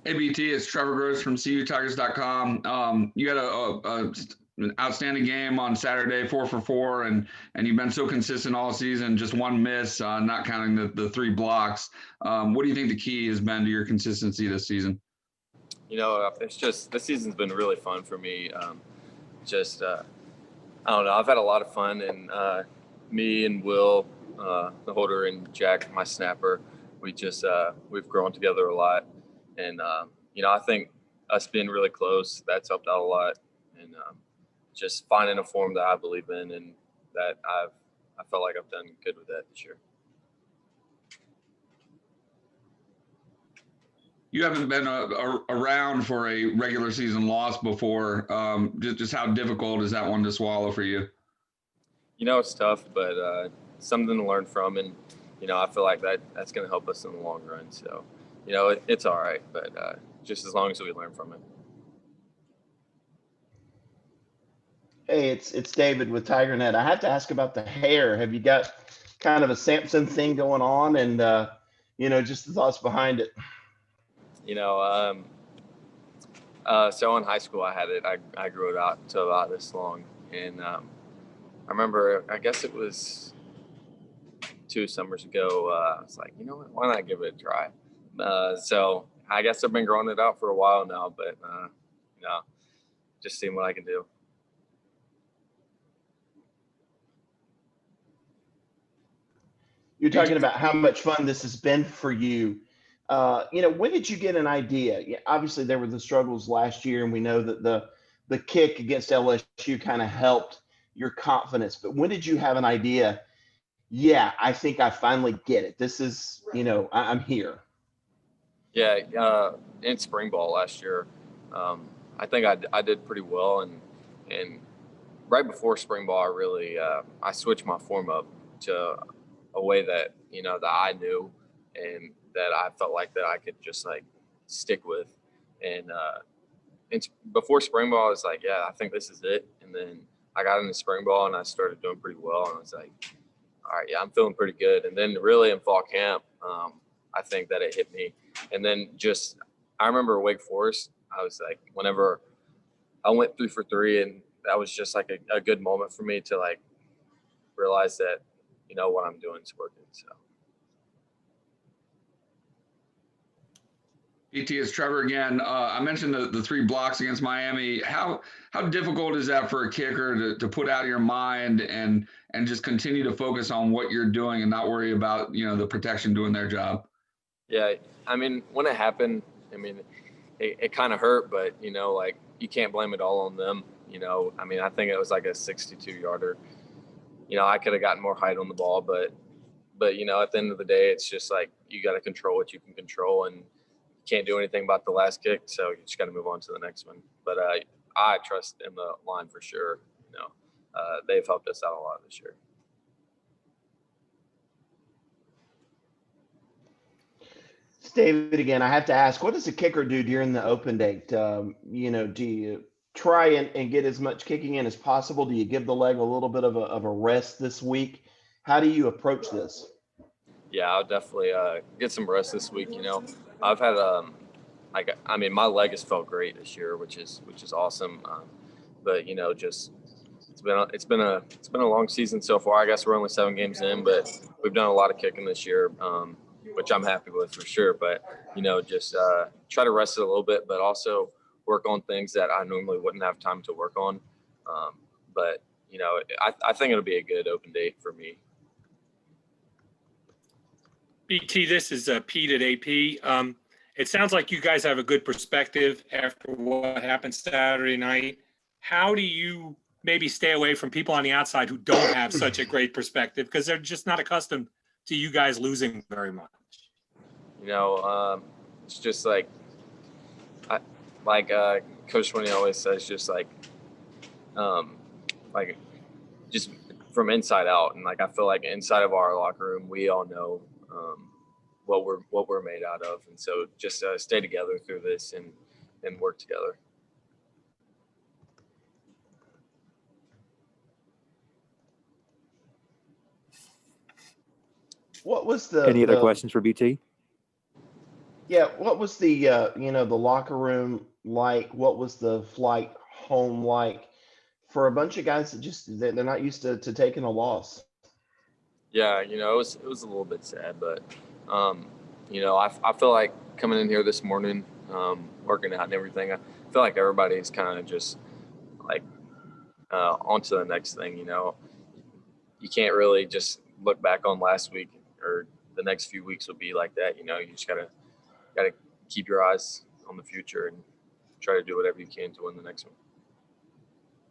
Hey BT, it's Trevor Gross from CUTigers.com. You had an outstanding game on Saturday, 4 for 4, and you've been so consistent all season. Just one miss, not counting the three blocks. What do you think the key has been to your consistency this season? It's just this season's been really fun for me. I don't know. I've had a lot of fun, and me and Will, the holder, and Jack, my snapper, we've grown together a lot, and I think us being really close, that's helped out a lot, and just finding a form that I believe in, and that I felt like I've done good with that this year. You haven't been around for a regular season loss before. Just how difficult is that one to swallow for you? It's tough, but something to learn from, and I feel like that's going to help us in the long run. So, it's all right, but just as long as we learn from it. Hey, it's David with TigerNet. I have to ask about the hair. Have you got kind of a Samson thing going on, and just the thoughts behind it? So in high school I had it. I grew it out to about this long, and I remember, I guess it was 2 summers ago. I was like, you know what? Why not give it a try? So I guess I've been growing it out for a while now, but just seeing what I can do. You're talking about how much fun this has been for you. When did you get an idea? Yeah, obviously, there were the struggles last year, and we know that the kick against LSU kind of helped your confidence. But when did you have an idea? Yeah, I think I finally get it. This is, I'm here. Yeah, in spring ball last year, I think I did pretty well, and right before spring ball, I switched my form up to a way that that I knew, and that I felt like that I could just like stick with, and before spring ball, I was like, yeah, I think this is it. And then I got into spring ball and I started doing pretty well, and I was like, all right, yeah, I'm feeling pretty good. And then really in fall camp, I think that it hit me. And then I remember Wake Forest, I was like, whenever I went 3 for 3, and that was just like a good moment for me to like realize that, what I'm doing is working. So. ET, it's Trevor again. I mentioned the three blocks against Miami. How difficult is that for a kicker to put out of your mind and just continue to focus on what you're doing and not worry about the protection doing their job? Yeah, I mean, when it happened, it kind of hurt, but like you can't blame it all on them. I think it was like a 62-yarder. I could have gotten more height on the ball, but at the end of the day, it's just like you got to control what you can control, and can't do anything about the last kick, so you just got to move on to the next one. But I trust in the line for sure. They've helped us out a lot this year. It's David again. I have to ask, what does a kicker do during the open date? Do you try and get as much kicking in as possible? Do you give the leg a little bit of a rest this week? How do you approach this? Yeah, I'll definitely get some rest this week. I've had my leg has felt great this year, which is awesome. But just it's been a long season so far. I guess we're only 7 games in, but we've done a lot of kicking this year, which I'm happy with for sure. But just try to rest it a little bit, but also work on things that I normally wouldn't have time to work on. But I think it'll be a good open date for me. BT, this is Pete at AP. It sounds like you guys have a good perspective after what happened Saturday night. How do you maybe stay away from people on the outside who don't have such a great perspective because they're just not accustomed to you guys losing very much? It's just like Coach Swinney always says, just just from inside out. And I feel like inside of our locker room, we all know what we're made out of, and so just stay together through this and work together. What was any other questions for BT? Yeah, what was the the locker room like? What was the flight home like for a bunch of guys that just they're not used to taking a loss? Yeah, it was a little bit sad, but I feel like coming in here this morning, working out and everything, I feel like everybody's kind of just like on to the next thing. You can't really just look back on last week, or the next few weeks will be like that. You just gotta keep your eyes on the future and try to do whatever you can to win the next one.